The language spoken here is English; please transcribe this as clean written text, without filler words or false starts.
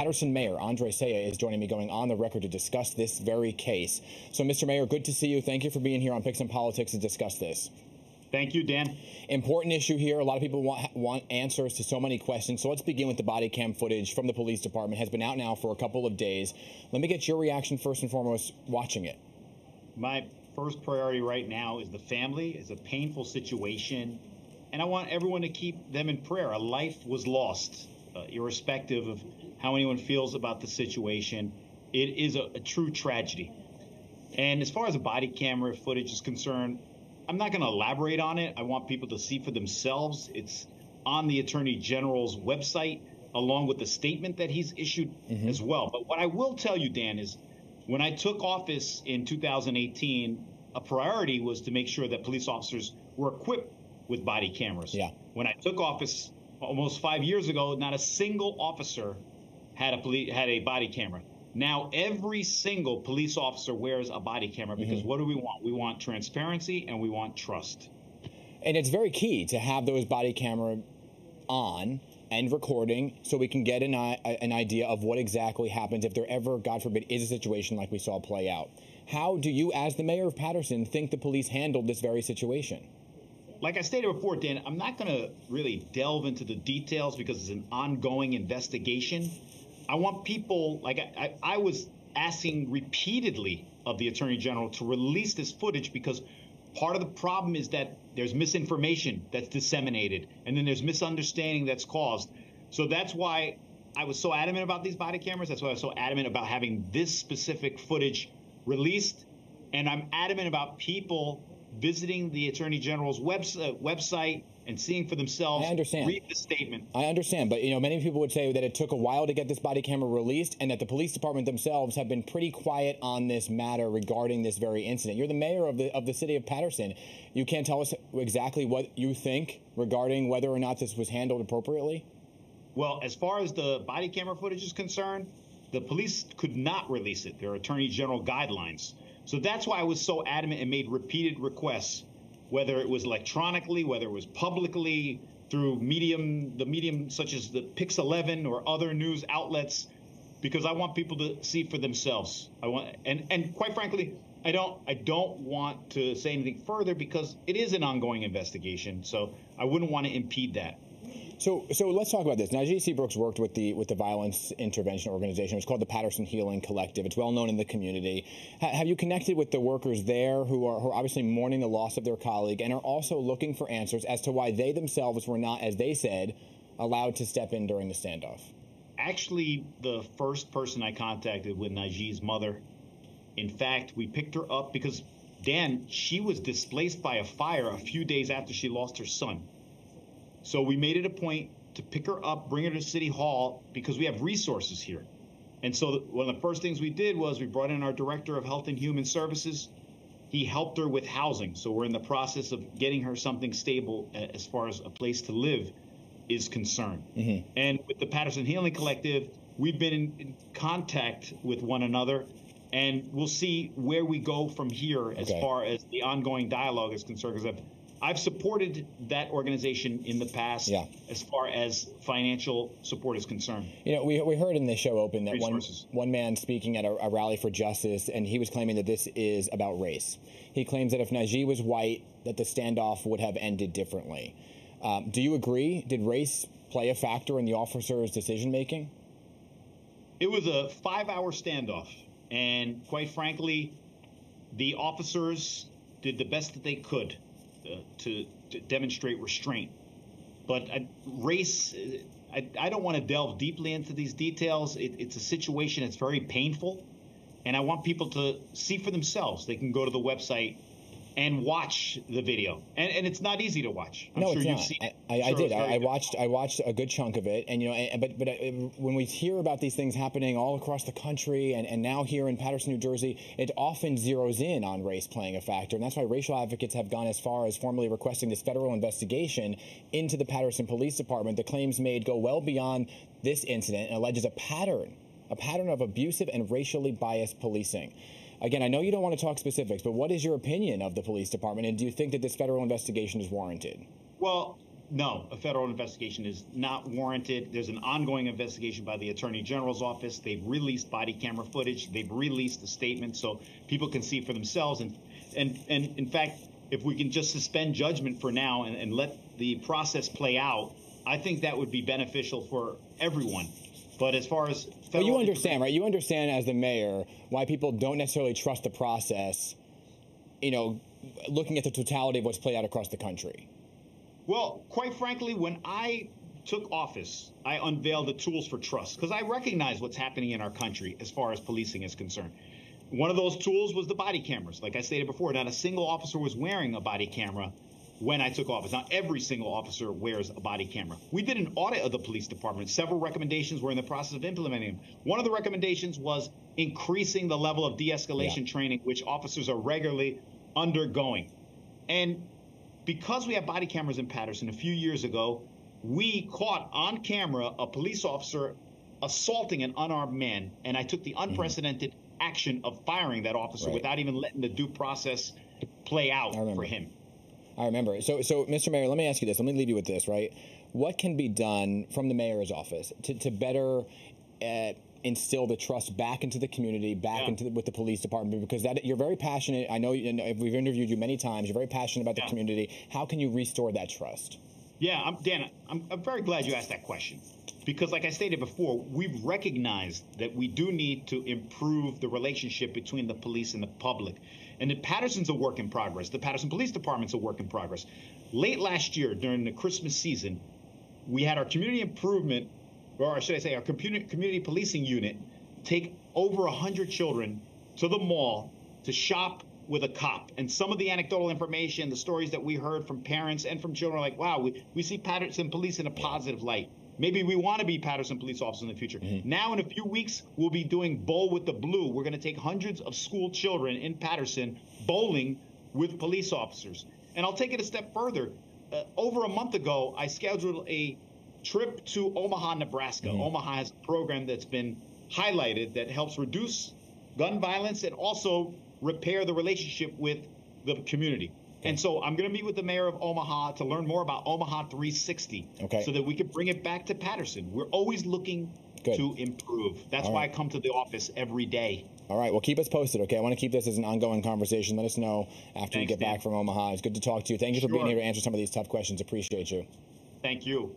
Paterson Mayor Andre Sayegh is joining me going on the record to discuss this very case. So, Mr. Mayor, good to see you. Thank you for being here on Picks and Politics to discuss this. Thank you, Dan. Important issue here. A lot of people want answers to so many questions. So let's begin with the body cam footage from the police department. It has been out now for a couple of days. Let me get your reaction first and foremost watching it. My first priority right now is the family. It's a painful situation, and I want everyone to keep them in prayer. A life was lost, irrespective of how anyone feels about the situation. It is a true tragedy. And as far as the body camera footage is concerned, I'm not going to elaborate on it. I want people to see for themselves. It's on the Attorney General's website, along with the statement that he's issued as well. But what I will tell you, Dan, is when I took office in 2018, a priority was to make sure that police officers were equipped with body cameras. Yeah. When I took office almost 5 years ago, not a single officer had a body camera. Now every single police officer wears a body camera because what do we want? We want transparency and we want trust. And it's very key to have those body camera on and recording so we can get an idea of what exactly happens if there ever, God forbid, is a situation like we saw play out. How do you, as the mayor of Paterson, think the police handled this very situation? Like I stated before, Dan, I'm not going to really delve into the details because it's an ongoing investigation. I want people, like I was asking repeatedly of the Attorney General to release this footage because part of the problem is that there's misinformation that's disseminated and then there's misunderstanding that's caused. So that's why I was so adamant about these body cameras. That's why I was so adamant about having this specific footage released. And I'm adamant about people visiting the Attorney General's website and seeing for themselves. I understand. Read the statement. I understand, but many people would say that it took a while to get this body camera released and that the police department themselves have been pretty quiet on this matter regarding this very incident. You're the mayor of the city of Paterson. You can't tell us exactly what you think regarding whether or not this was handled appropriately? Well, as far as the body camera footage is concerned, the police could not release it. There are Attorney General guidelines. So that's why I was so adamant and made repeated requests, whether it was electronically, whether it was publicly, through the medium such as the Pix 11 or other news outlets, because I want people to see for themselves. And quite frankly, I don't want to say anything further because it is an ongoing investigation. So I wouldn't want to impede that. So let's talk about this. Najee Seabrooks worked with the violence intervention organization. It's called the Paterson Healing Collective. It's well known in the community. Have you connected with the workers there who are obviously mourning the loss of their colleague and are also looking for answers as to why they themselves were not, as they said, allowed to step in during the standoff? Actually, the first person I contacted with Najee's mother, in fact, we picked her up because, Dan, she was displaced by a fire a few days after she lost her son. So we made it a point to pick her up, bring her to City Hall, because we have resources here. And so one of the first things we did was we brought in our Director of Health and Human Services. He helped her with housing. So we're in the process of getting her something stable as far as a place to live is concerned. And with the Paterson Healing Collective, we've been in contact with one another, and we'll see where we go from here as far as the ongoing dialogue is concerned. Because I've supported that organization in the past as far as financial support is concerned. We heard in the show open that one man speaking at a rally for justice, and he was claiming that this is about race. He claims that if Najee was white, that the standoff would have ended differently. Do you agree? Did race play a factor in the officer's decision-making? It was a 5-hour standoff, and quite frankly, the officers did the best that they could to demonstrate restraint. But race, I don't want to delve deeply into these details. It's a situation that's very painful, and I want people to see for themselves. They can go to the website and watch the video, and it's not easy to watch. I'm sure you've seen it. I did. I watched a good chunk of it, and but when we hear about these things happening all across the country, and now here in Paterson, New Jersey, it often zeroes in on race playing a factor, and that's why racial advocates have gone as far as formally requesting this federal investigation into the Paterson Police Department. The claims made go well beyond this incident and alleges a pattern of abusive and racially biased policing. Again, I know you don't want to talk specifics, but what is your opinion of the police department, and do you think that this federal investigation is warranted? Well, No, a federal investigation is not warranted. There's an ongoing investigation by the Attorney General's office. They've released body camera footage. They've released a statement so people can see for themselves. And in fact, if we can just suspend judgment for now and let the process play out, I think that would be beneficial for everyone. But as far as well, you understand, right? You understand as the mayor why people don't necessarily trust the process, you know, looking at the totality of what's played out across the country. Well, quite frankly, when I took office, I unveiled the tools for trust because I recognize what's happening in our country as far as policing is concerned. One of those tools was the body cameras. Like I stated before, not a single officer was wearing a body camera when I took office. Not every single officer wears a body camera. We did an audit of the police department. Several recommendations were in the process of implementing them. One of the recommendations was increasing the level of de-escalation training, which officers are regularly undergoing. And because we have body cameras in Paterson, a few years ago, we caught on camera a police officer assaulting an unarmed man, and I took the unprecedented action of firing that officer without even letting the due process play out for him. I remember. So, Mr. Mayor, let me ask you this. Let me leave you with this, right? What can be done from the mayor's office to better instill the trust back into the community, back into with the police department? Because that you're very passionate. I know we've interviewed you many times. You're very passionate about the community. How can you restore that trust? Yeah, Dan, I'm very glad you asked that question. Because like I stated before, we've recognized that we do need to improve the relationship between the police and the public. And that Paterson's a work in progress. The Paterson Police Department's a work in progress. Late last year, during the Christmas season, we had our community improvement, or should I say our community policing unit, take over 100 children to the mall to shop with a cop. And some of the anecdotal information, the stories that we heard from parents and from children are like, wow, we see Paterson police in a positive light. Maybe we want to be Paterson police officers in the future. Now, in a few weeks, we'll be doing Bowl with the Blue. We're going to take hundreds of school children in Paterson bowling with police officers. And I'll take it a step further. Over a month ago, I scheduled a trip to Omaha, Nebraska. Omaha has a program that's been highlighted that helps reduce gun violence and also repair the relationship with the community. And so I'm going to meet with the mayor of Omaha to learn more about Omaha 360 so that we can bring it back to Paterson. We're always looking to improve. That's why I come to the office every day. All right. Well, keep us posted, okay? I want to keep this as an ongoing conversation. Let us know after you get back from Omaha. It's good to talk to you. Thank you for being here to answer some of these tough questions. Appreciate you. Thank you.